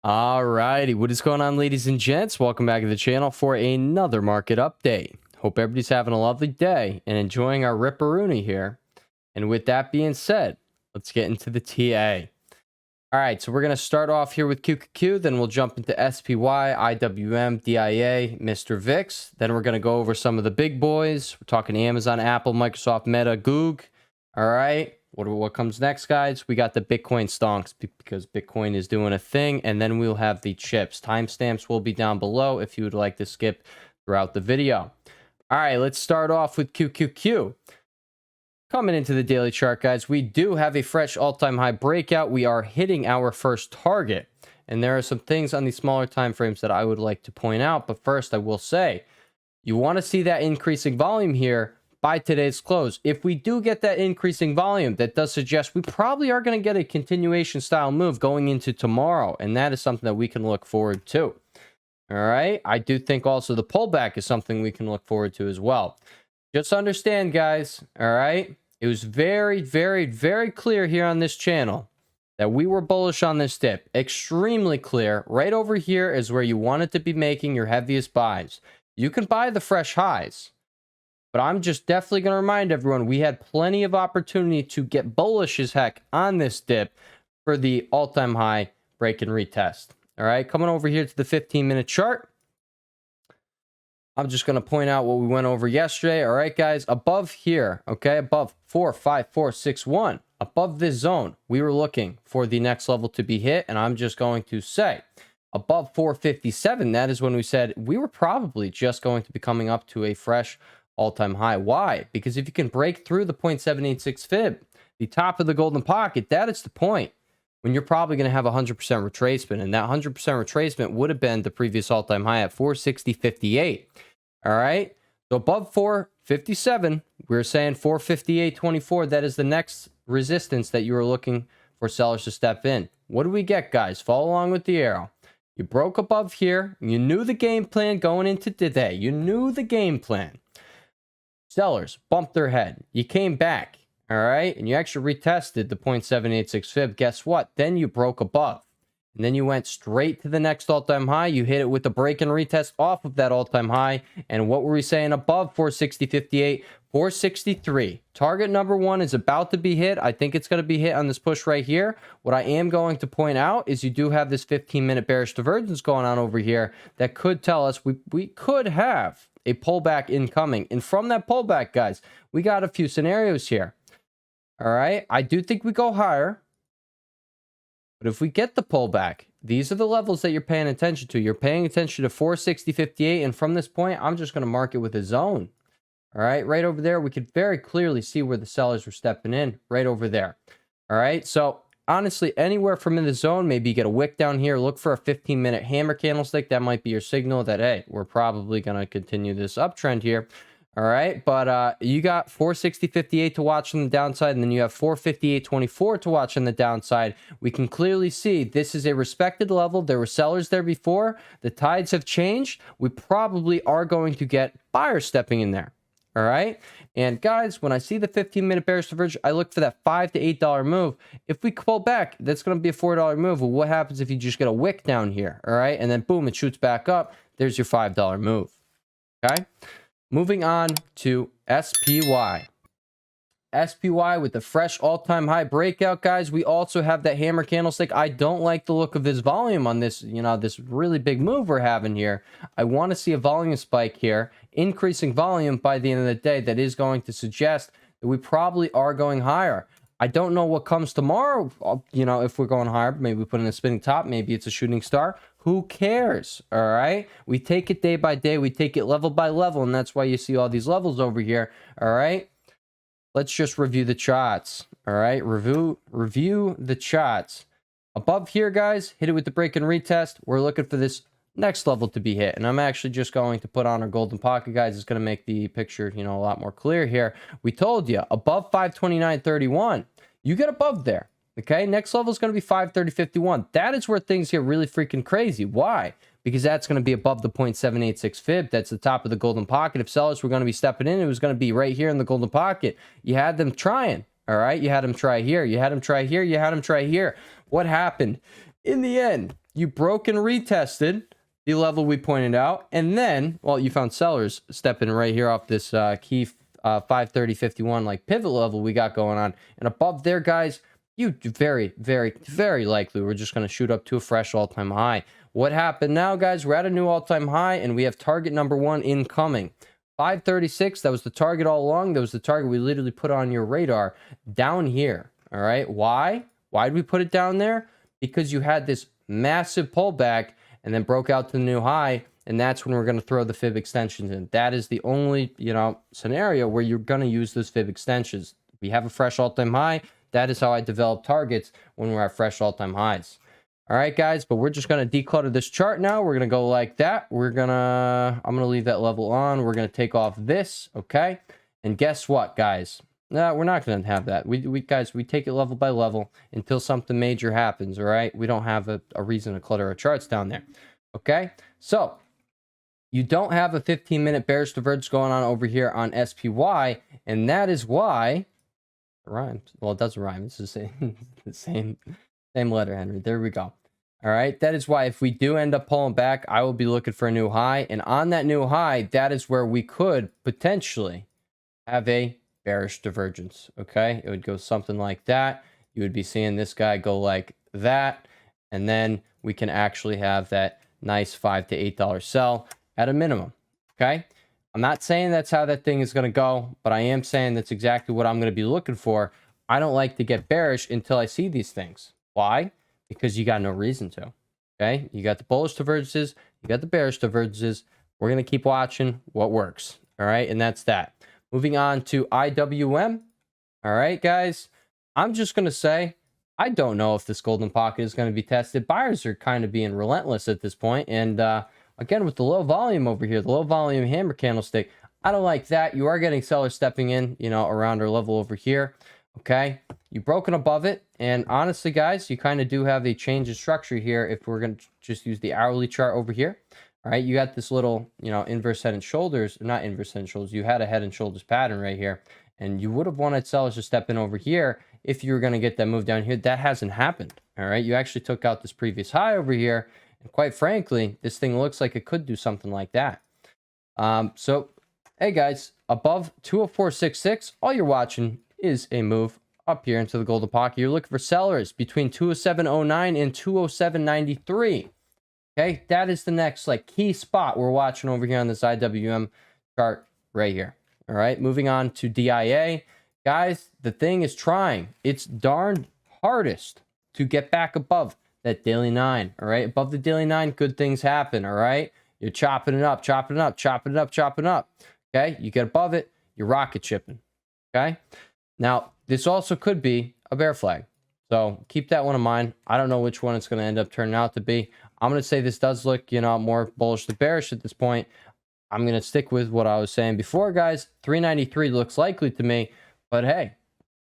Alrighty, what is going on, ladies and gents? Welcome back to the channel for another market update. Hope everybody's having a lovely day and enjoying our ripperoonie here. And with that being said, let's get into the TA. Alright, so we're going to start off here with QQQ, then we'll jump into SPY, IWM, DIA, Mr. VIX. Then we're going to go over some of the big boys. We're talking Amazon, Apple, Microsoft, Meta, GOOG. Alright. What comes next, guys? We got the Bitcoin stonks because Bitcoin is doing a thing, and then we'll have the chips. Timestamps will be down below if you would like to skip throughout the video. All right, let's start off with QQQ. Coming into the daily chart, guys, we do have a fresh all-time high breakout. We are hitting our first target, and there are some things on the smaller time frames that I would like to point out. But first, I will say, you want to see that increasing volume here by today's close. If we do get that increasing volume, that does suggest we probably are going to get a continuation style move going into tomorrow, and that is something that we can look forward to. All right, I do think also the pullback is something we can look forward to as well. Just understand, guys, all right, it was very, very, very clear here on this channel that we were bullish on this dip. Extremely clear. Right over here is where you wanted to be making your heaviest buys. You can buy the fresh highs, but I'm just definitely going to remind everyone, we had plenty of opportunity to get bullish as heck on this dip for the all-time high break and retest. All right, coming over here to the 15-minute chart. I'm just going to point out what we went over yesterday. All right, guys, above here, okay, above 45461, above this zone, we were looking for the next level to be hit, and I'm just going to say above 457, that is when we said we were probably just going to be coming up to a fresh all-time high. Why? Because if you can break through the 0.786 fib, the top of the golden pocket, that is the point when you're probably going to have 100% retracement, and that 100% retracement would have been the previous all-time high at 460.58. All right, so above 457, we're saying 458.24. That is the next resistance that you are looking for sellers to step in. What do we get, guys? Follow along with the arrow. You broke above here. You knew the game plan going into today. You knew the game plan. Sellers bumped their head. You came back, all right, and you actually retested the 0.786 fib. Guess what? Then you broke above, and then you went straight to the next all-time high. You hit it with a break and retest off of that all-time high. And what were we saying above 460.58? 463. Target number one is about to be hit. I think it's going to be hit on this push right here. What I am going to point out is you do have this 15-minute bearish divergence going on over here that could tell us we could have a pullback incoming. And from that pullback, guys, we got a few scenarios here. All right, I do think we go higher, but if we get the pullback, these are the levels that you're paying attention to. You're paying attention to 460.58, and from this point, I'm just going to mark it with a zone. All right, right over there, we could very clearly see where the sellers were stepping in, right over there. All right, so honestly, anywhere from in the zone, maybe you get a wick down here, look for a 15-minute hammer candlestick. That might be your signal that, hey, we're probably going to continue this uptrend here. All right, but you got 460.58 to watch on the downside, and then you have 458.24 to watch on the downside. We can clearly see this is a respected level. There were sellers there before. The tides have changed. We probably are going to get buyers stepping in there. All right. And guys, when I see the 15-minute bearish divergence, I look for that $5 to $8 move. If we pull back, that's going to be a $4 move. Well, what happens if you just get a wick down here? All right. And then boom, it shoots back up. There's your $5 move. Okay. Moving on to SPY. SPY with the fresh all-time high breakout, guys. We also have that hammer candlestick. I don't like the look of this volume on this, this really big move we're having here. I want to see a volume spike here, increasing volume by the end of the day. That is going to suggest that we probably are going higher. I don't know what comes tomorrow, if we're going higher. Maybe we put in a spinning top. Maybe it's a shooting star. Who cares? All right. We take it day by day. We take it level by level. And that's why you see all these levels over here. All right. Let's just review the charts. All right, review the charts. Above here, guys, hit it with the break and retest. We're looking for this next level to be hit. And I'm actually just going to put on our golden pocket, guys. It's going to make the picture, a lot more clear here. We told you, above 529.31, you get above there. Okay, next level is going to be 530.51. That is where things get really freaking crazy. Why? Because that's going to be above the 0.786 fib. That's the top of the golden pocket. If sellers were going to be stepping in, it was going to be right here in the golden pocket. You had them trying. All right, you had them try here. You had them try here. You had them try here. What happened? In the end, you broke and retested the level we pointed out, and then, well, you found sellers stepping right here off this key 530.51 like pivot level we got going on, and above there, guys, you very, very, very likely we're just going to shoot up to a fresh all-time high. What happened now, guys? We're at a new all-time high, and we have target number 1 incoming. 536, that was the target all along. That was the target we literally put on your radar down here. All right, why? Why did we put it down there? Because you had this massive pullback and then broke out to the new high, and that's when we're going to throw the fib extensions in. That is the only, scenario where you're going to use those fib extensions. We have a fresh all-time high. That is how I develop targets when we're at fresh all-time highs. All right, guys, but we're just going to declutter this chart now. We're going to go like that. I'm going to leave that level on. We're going to take off this, okay? And guess what, guys? No, we're not going to have that. We take it level by level until something major happens, all right? We don't have a reason to clutter our charts down there, okay? So you don't have a 15-minute bearish divergence going on over here on SPY, and that is why it rhymes. Well, it doesn't rhyme. It's the same letter, Henry. There we go. All right. That is why if we do end up pulling back, I will be looking for a new high. And on that new high, that is where we could potentially have a bearish divergence. Okay. It would go something like that. You would be seeing this guy go like that. And then we can actually have that nice $5 to $8 sell at a minimum. Okay. I'm not saying that's how that thing is going to go, but I am saying that's exactly what I'm going to be looking for. I don't like to get bearish until I see these things. Why? Because you got no reason to. Okay. You got the bullish divergences. You got the bearish divergences. We're going to keep watching what works. All right. And that's that. Moving on to IWM. All right, guys. I'm just going to say, I don't know if this golden pocket is going to be tested. Buyers are kind of being relentless at this point. And again, with the low volume over here, the low volume hammer candlestick, I don't like that. You are getting sellers stepping in, around our level over here. Okay. You've broken above it. And honestly, guys, you kind of do have a change in structure here. If we're going to just use the hourly chart over here. All right. You got this little, inverse head and shoulders, not inverse head and shoulders. You had a head and shoulders pattern right here. And you would have wanted sellers to step in over here if you were going to get that move down here. That hasn't happened. All right. You actually took out this previous high over here. And quite frankly, this thing looks like it could do something like that. So, hey, guys, above 204.66, all you're watching is a move up here into the golden pocket. You're looking for sellers between 207.09 and 207.93. Okay, that is the next key spot we're watching over here on this IWM chart right here. All right, moving on to DIA. Guys, the thing is trying its darn hardest to get back above that daily 9. All right, above the daily 9, good things happen. All right, you're chopping it up, chopping it up, chopping it up, chopping up. Okay, you get above it, you're rocket shipping. Okay, now this also could be a bear flag. So keep that one in mind. I don't know which one it's going to end up turning out to be. I'm going to say this does look, more bullish than bearish at this point. I'm going to stick with what I was saying before, guys. 393 looks likely to me, but hey,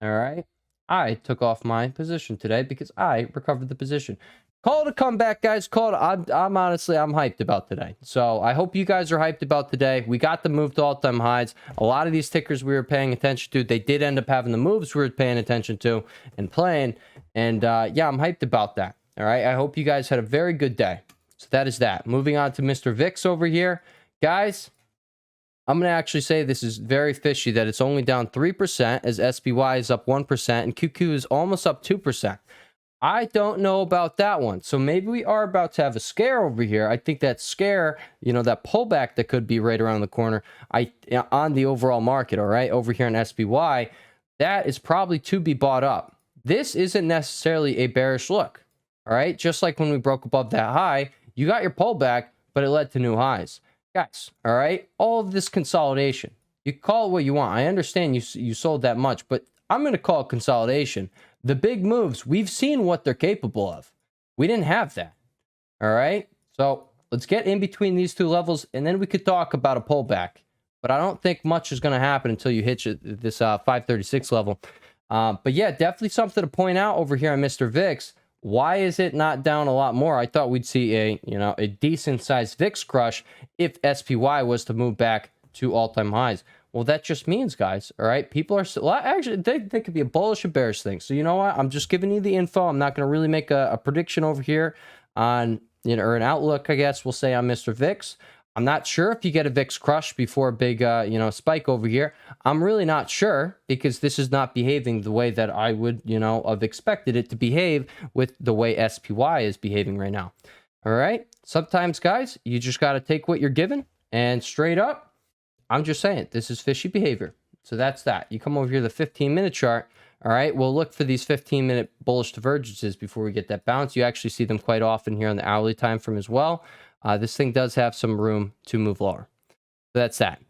all right. I took off my position today because I recovered the position. Call it a comeback, guys. Call it. I'm honestly, I'm hyped about today. So I hope you guys are hyped about today. We got the move to all-time highs. A lot of these tickers we were paying attention to, they did end up having the moves we were paying attention to and playing. And yeah, I'm hyped about that. All right. I hope you guys had a very good day. So that is that. Moving on to Mr. VIX over here. Guys, I'm going to actually say this is very fishy that it's only down 3% as SPY is up 1% and QQ is almost up 2%. I don't know about that one. So maybe we are about to have a scare over here. I think that scare, that pullback that could be right around the corner on the overall market, all right, over here in SPY, that is probably to be bought up. This isn't necessarily a bearish look, all right? Just like when we broke above that high, you got your pullback, but it led to new highs. Guys, all right, all of this consolidation, you call it what you want. I understand you sold that much, but I'm going to call it consolidation. The big moves, we've seen what they're capable of. We didn't have that. All right. So let's get in between these two levels, and then we could talk about a pullback. But I don't think much is going to happen until you hit this 536 level. But yeah, definitely something to point out over here on Mr. VIX. Why is it not down a lot more? I thought we'd see a decent sized VIX crush if SPY was to move back to all-time highs. Well, that just means, guys, all right, people are still, actually, they could be a bullish or bearish thing. So you know what? I'm just giving you the info. I'm not going to really make a prediction over here. on, or an outlook, I guess we'll say, on Mr. VIX. I'm not sure if you get a VIX crush before a big, spike over here. I'm really not sure, because this is not behaving the way that I would, have expected it to behave with the way SPY is behaving right now. All right. Sometimes, guys, you just got to take what you're given, and straight up, I'm just saying, this is fishy behavior. So that's that. You come over here, the 15-minute chart. All right, we'll look for these 15-minute bullish divergences before we get that bounce. You actually see them quite often here on the hourly time frame as well. This thing does have some room to move lower. So that's that.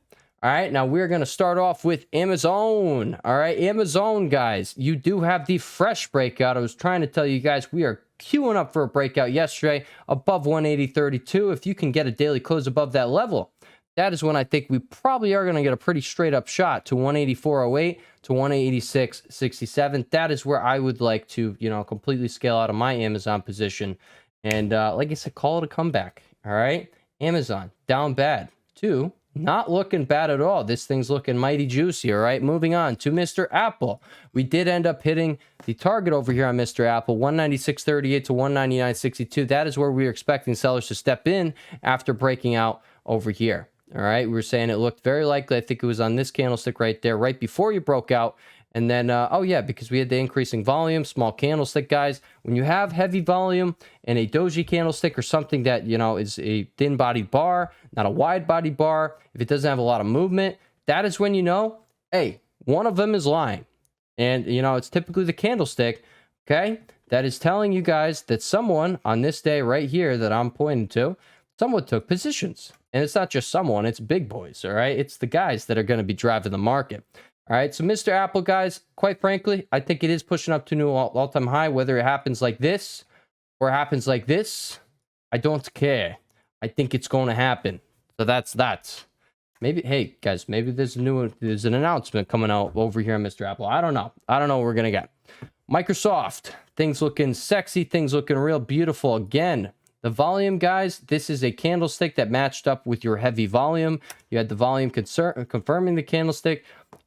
All right, now we're going to start off with Amazon. All right, Amazon, guys, you do have the fresh breakout. I was trying to tell you guys, we are queuing up for a breakout yesterday above 180.32. If you can get a daily close above that level, that is when I think we probably are going to get a pretty straight up shot to 184.08 to 186.67. That is where I would like to, completely scale out of my Amazon position. And like I said, call it a comeback. All right. Amazon down bad too. Not looking bad at all. This thing's looking mighty juicy. All right. Moving on to Mr. Apple. We did end up hitting the target over here on Mr. Apple, 196.38 to 199.62. That is where we were expecting sellers to step in after breaking out over here. All right, we were saying it looked very likely. I think it was on this candlestick right there, right before you broke out. And then, oh yeah, because we had the increasing volume, small candlestick, guys. When you have heavy volume and a doji candlestick or something that, is a thin-bodied bar, not a wide-bodied bar, if it doesn't have a lot of movement, that is when you know, hey, one of them is lying. And, it's typically the candlestick, okay, that is telling you guys that someone on this day right here that I'm pointing to, someone took positions. And it's not just someone, it's big boys, all right? It's the guys that are going to be driving the market. All right, so Mr. Apple, guys, quite frankly, I think it is pushing up to new all-time high. Whether it happens like this or happens like this, I don't care. I think it's going to happen. So that's that. Maybe, hey, guys, maybe there's an announcement coming out over here on Mr. Apple. I don't know. I don't know what we're going to get. Microsoft, things looking sexy, things looking real beautiful again. The volume, guys, this is a candlestick that matched up with your heavy volume. You had the volume confirming the candlestick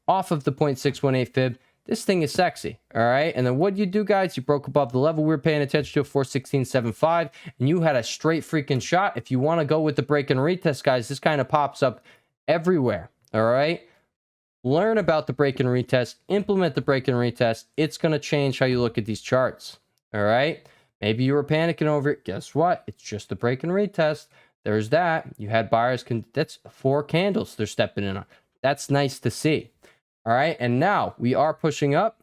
off of the 0.618 fib. This thing is sexy, all right? And then what you do, guys, you broke above the level we were paying attention to, 416.75, and you had a straight freaking shot. If you want to go with the break and retest, guys, this kind of pops up everywhere, all right? Learn about the break and retest, implement the break and retest. It's going to change how you look at these charts, all right? Maybe you were panicking over it. Guess what? It's just a break and retest. There's that. You had buyers. That's 4 candles they're stepping in on. That's nice to see. All right. And now we are pushing up.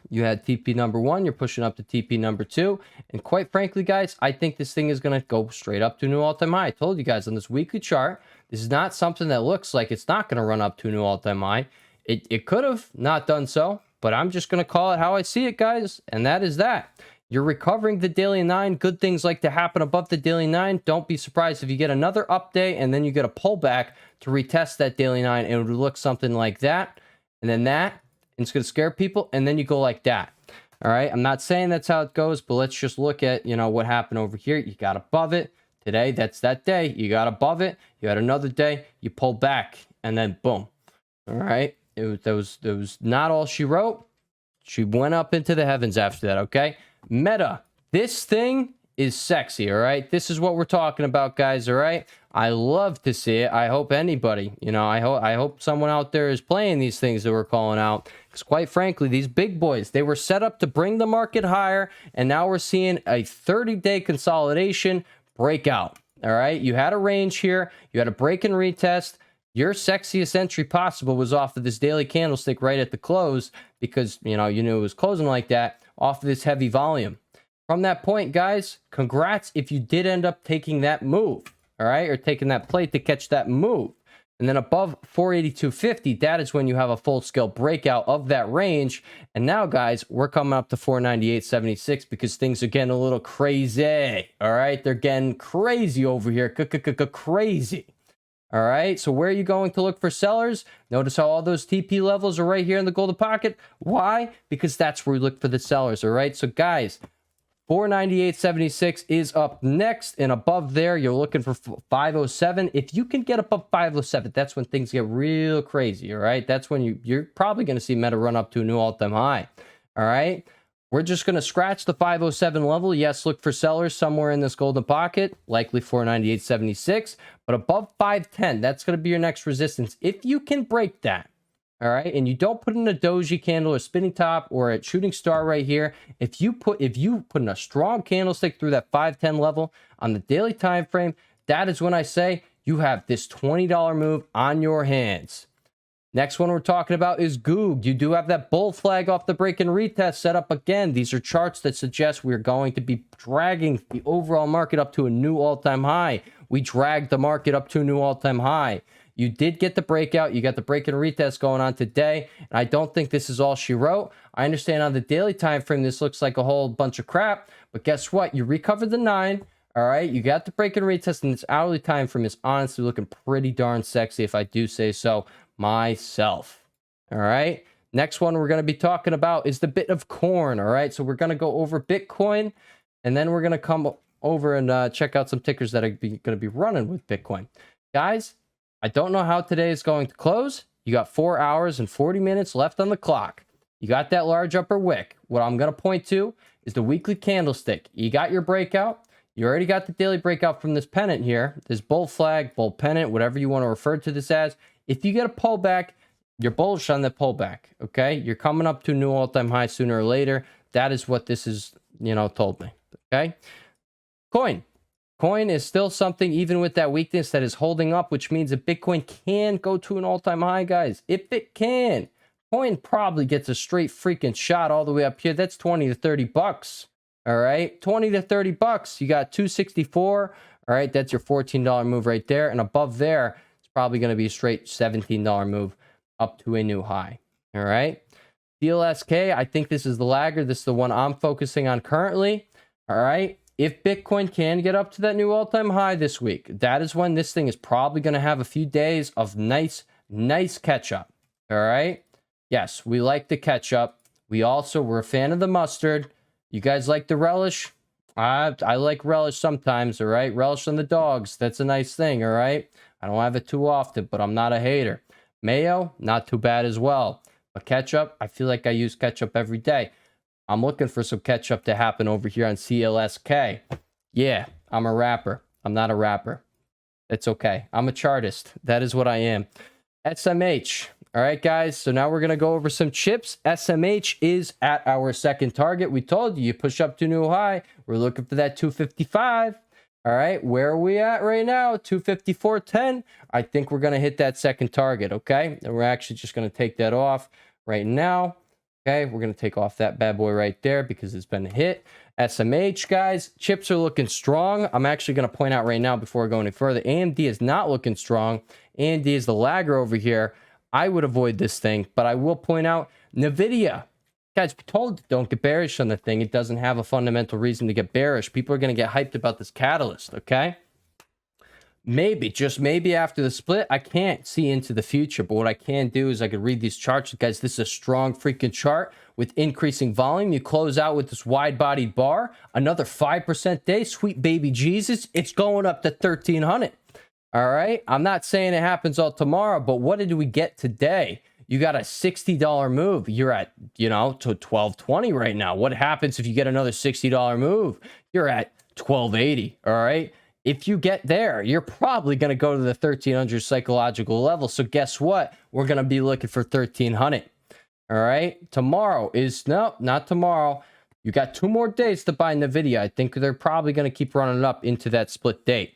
You had TP number 1. You're pushing up to TP number 2. And quite frankly, guys, I think this thing is going to go straight up to a new all-time high. I told you guys on this weekly chart, this is not something that looks like it's not going to run up to a new all-time high. It could have not done so, but I'm just going to call it how I see it, guys. And that is that. You're recovering the daily 9. Good things like to happen above the daily 9. Don't be surprised if you get another up day and then you get a pullback to retest that daily 9. And it would look something like that. And then that. And it's going to scare people. And then you go like that. All right. I'm not saying that's how it goes, but let's just look at, what happened over here. You got above it. Today, that's that day. You got above it. You had another day. You pull back. And then boom. All right. That was not all she wrote. She went up into the heavens after that. Okay. Meta, this thing is sexy, all right? This is what we're talking about, guys, all right? I love to see it. I hope anybody, I hope someone out there is playing these things that we're calling out. Because quite frankly, these big boys, they were set up to bring the market higher, and now we're seeing a 30-day consolidation breakout, all right? You had a range here. You had a break and retest. Your sexiest entry possible was off of this daily candlestick right at the close because, you knew it was closing like that off of this heavy volume. From that point, guys, congrats if you did end up taking that move, all right, or taking that play to catch that move. And then above 482.50, that is when you have a full-scale breakout of that range. And now, guys, we're coming up to 498.76 because things are getting a little crazy, all right? They're getting crazy over here, crazy. All right, so where are you going to look for sellers? Notice how all those TP levels are right here in the golden pocket. Why? Because that's where we look for the sellers, all right? So, guys, 498.76 is up next, and above there, you're looking for 507. If you can get above 507, that's when things get real crazy, all right? That's when you're probably going to see Meta run up to a new all-time high, all right? We're just going to scratch the 507 level. Yes, look for sellers somewhere in this golden pocket, likely 498.76, but above 510, that's going to be your next resistance. If you can break that, all right, and you don't put in a doji candle or spinning top or a shooting star right here, if you put in a strong candlestick through that 510 level on the daily time frame, that is when I say you have this $20 move on your hands. Next one we're talking about is GOOG. You do have that bull flag off the break and retest set up again. These are charts that suggest we're going to be dragging the overall market up to a new all-time high. We dragged the market up to a new all-time high. You did get the breakout. You got the break and retest going on today. And I don't think this is all she wrote. I understand on the daily time frame, this looks like a whole bunch of crap. But guess what? You recovered the 9. All right. You got the break and retest. And this hourly time frame is honestly looking pretty darn sexy, if I do say so myself. All right. Next one we're going to be talking about is the bit of corn. All right. So we're going to go over Bitcoin. And then we're going to come over and check out some tickers that are going to be running with Bitcoin. Guys, I don't know how today is going to close. You got 4 hours and 40 minutes left on the clock. You got that large upper wick. What I'm going to point to is the weekly candlestick. You got your breakout. You already got the daily breakout from this pennant here. This bull flag, bull pennant, whatever you want to refer to this as. If you get a pullback, you're bullish on the pullback. Okay. You're coming up to a new all-time high sooner or later. That is what this is, told me. Okay. Coin is still something, even with that weakness, that is holding up, which means that Bitcoin can go to an all-time high, guys. If it can, coin probably gets a straight freaking shot all the way up here. That's 20 to 30 bucks. All right, 20 to 30 bucks. You got 264. All right, that's your $14 move right there. And above there, it's probably going to be a straight $17 move up to a new high. All right, CLSK, I think this is the laggard. This is the one I'm focusing on currently. All right. If Bitcoin can get up to that new all-time high this week, that is when this thing is probably going to have a few days of nice catch-up. All right? Yes, we like the catch-up. We're a fan of the mustard. You guys like the relish? I like relish sometimes, all right? Relish on the dogs. That's a nice thing, all right? I don't have it too often, but I'm not a hater. Mayo, not too bad as well. But ketchup, I feel like I use ketchup every day. I'm looking for some catch-up to happen over here on CLSK. Yeah, I'm a rapper. I'm not a rapper. It's okay. I'm a chartist. That is what I am. SMH. All right, guys. So now we're going to go over some chips. SMH is at our second target. We told you, you push up to new high. We're looking for that 255. All right, where are we at right now? 254.10. I think we're going to hit that second target, okay? And we're actually just going to take that off right now. Okay, we're going to take off that bad boy right there because it's been hit. SMH, guys, chips are looking strong. I'm actually going to point out right now before I go any further, AMD is not looking strong. AMD is the lagger over here. I would avoid this thing, but I will point out NVDA. Guys, we told you, don't get bearish on the thing. It doesn't have a fundamental reason to get bearish. People are going to get hyped about this catalyst, okay? Maybe, just maybe after the split, I can't see into the future, but what I can do is I can read these charts. Guys, this is a strong freaking chart with increasing volume. You close out with this wide-bodied bar, another 5% day, sweet baby Jesus, it's going up to 1,300. All right, I'm not saying it happens all tomorrow, but what did we get today? You got a $60 move. You're at, to 1220 right now. What happens if you get another $60 move? You're at 1280, all right? If you get there, you're probably going to go to the 1,300 psychological level. So guess what? We're going to be looking for 1,300. All right. Tomorrow is, no, not tomorrow. You got 2 more days to buy NVIDIA. I think they're probably going to keep running it up into that split date.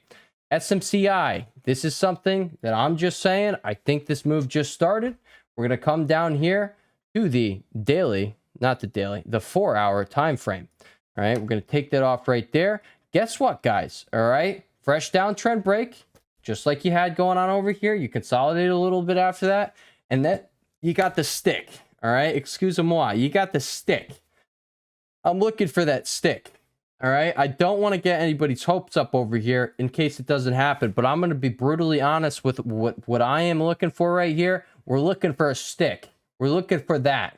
SMCI. This is something that I'm just saying. I think this move just started. We're going to come down here to the daily, not the daily, the 4-hour time frame. All right. We're going to take that off right there. Guess what, guys? All right. Fresh downtrend break, just like you had going on over here. You consolidate a little bit after that. And then you got the stick. All right. Excuse-moi. You got the stick. I'm looking for that stick. All right. I don't want to get anybody's hopes up over here in case it doesn't happen. But I'm going to be brutally honest with what I am looking for right here. We're looking for a stick. We're looking for that.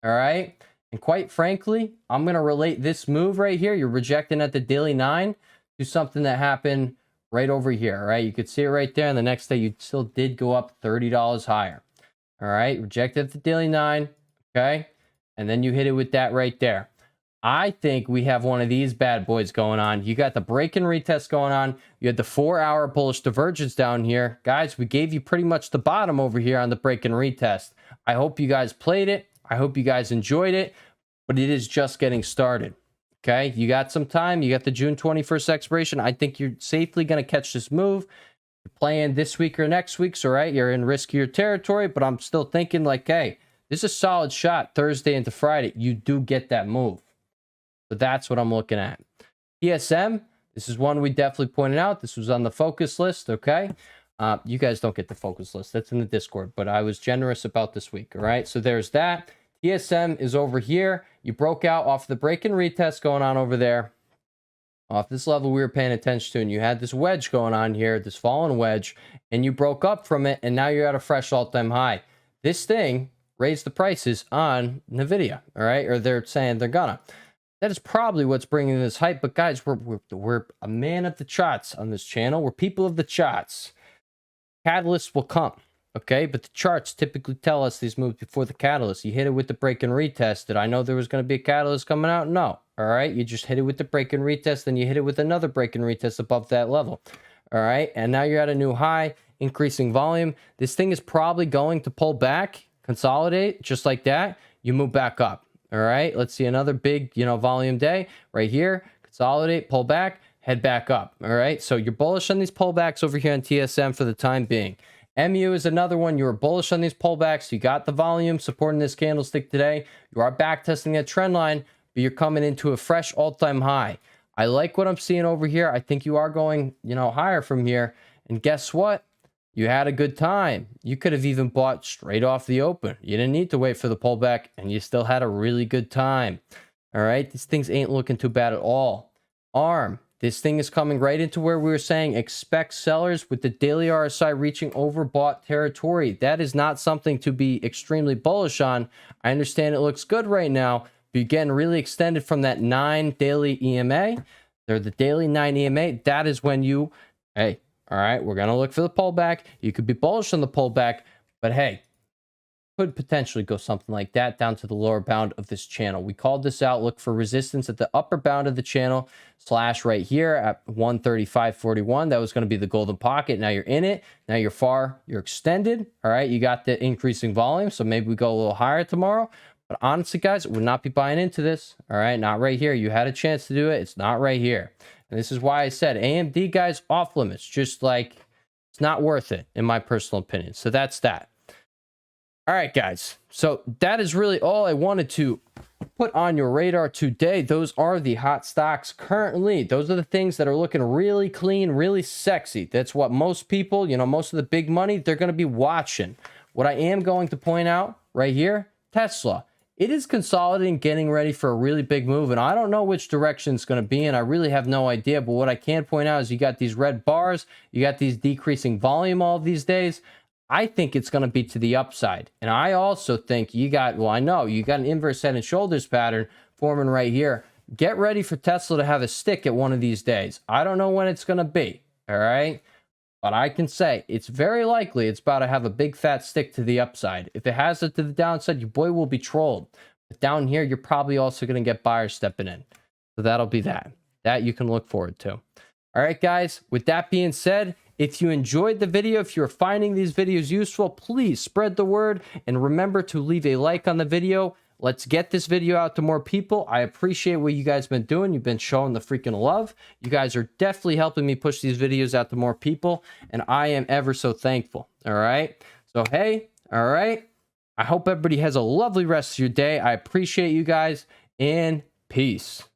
All right. And quite frankly, I'm going to relate this move right here. You're rejecting at the daily 9 to something that happened right over here, right? You could see it right there. And the next day, you still did go up $30 higher. All right. Rejected at the daily 9. Okay. And then you hit it with that right there. I think we have one of these bad boys going on. You got the break and retest going on. You had the 4-hour bullish divergence down here. Guys, we gave you pretty much the bottom over here on the break and retest. I hope you guys played it. I hope you guys enjoyed it, but it is just getting started. Okay, you got some time. You got the June 21st expiration. I think you're safely going to catch this move. You're playing this week or next week, so right, you're in riskier territory, but I'm still thinking like, hey, this is a solid shot Thursday into Friday. You do get that move. So that's what I'm looking at. TSM, this is one we definitely pointed out. This was on the focus list, okay? You guys don't get the focus list. That's in the Discord, but I was generous about this week, all right? So there's that. TSM is over here. You broke out off the break and retest going on over there. Off this level we were paying attention to, and you had this wedge going on here, this fallen wedge, and you broke up from it, and now you're at a fresh all-time high. This thing raised the prices on NVDA, all right? Or they're saying they're gonna. That is probably what's bringing this hype. But guys, we're a man of the charts on this channel. We're people of the charts. Catalysts will come, okay? But the charts typically tell us these moves before the catalyst. You hit it with the break and retest. Did I know there was going to be a catalyst coming out? No. All right? You just hit it with the break and retest, then you hit it with another break and retest above that level. All right? And now you're at a new high, increasing volume. This thing is probably going to pull back, consolidate, just like that. You move back up. All right, let's see another big, volume day right here. Consolidate, pull back, head back up. All right, so you're bullish on these pullbacks over here on TSM for the time being. MU is another one. You were bullish on these pullbacks. You got the volume supporting this candlestick today. You are back testing that trend line, but you're coming into a fresh all-time high. I like what I'm seeing over here. I think you are going, higher from here. And guess what? You had a good time. You could have even bought straight off the open. You didn't need to wait for the pullback, and you still had a really good time. All right, these things ain't looking too bad at all. ARM, this thing is coming right into where we were saying expect sellers with the daily RSI reaching overbought territory. That is not something to be extremely bullish on. I understand it looks good right now, but you're getting really extended from that 9 daily EMA. They're the daily 9 EMA. That is when you, hey, all right, we're going to look for the pullback. You could be bullish on the pullback, but hey, could potentially go something like that down to the lower bound of this channel. We called this out. Look for resistance at the upper bound of the channel / right here at 135.41. That was going to be the golden pocket. Now you're in it. Now you're extended. All right, you got the increasing volume, so maybe we go a little higher tomorrow. But honestly, guys, I would not be buying into this. All right, not right here. You had a chance to do it. It's not right here. And this is why I said AMD, guys, off limits. Just like, it's not worth it, in my personal opinion. So that's that. All right, guys. So that is really all I wanted to put on your radar today. Those are the hot stocks currently. Those are the things that are looking really clean, really sexy. That's what most people, most of the big money, they're going to be watching. What I am going to point out right here, Tesla. It is consolidating, getting ready for a really big move, and I don't know which direction it's going to be in. I really have no idea, but what I can point out is you got these red bars, you got these decreasing volume all of these days. I think it's going to be to the upside, and I also think I know you got an inverse head and shoulders pattern forming right here. Get ready for Tesla to have a stick at one of these days. I don't know when it's going to be, all right? But I can say it's very likely it's about to have a big fat stick to the upside. If it has it to the downside, your boy will be trolled. But down here, you're probably also going to get buyers stepping in. So that'll be that. That you can look forward to. All right, guys. With that being said, if you enjoyed the video, if you're finding these videos useful, please spread the word. And remember to leave a like on the video. Let's get this video out to more people. I appreciate what you guys have been doing. You've been showing the freaking love. You guys are definitely helping me push these videos out to more people, and I am ever so thankful. All right? So, hey, all right? I hope everybody has a lovely rest of your day. I appreciate you guys, and peace.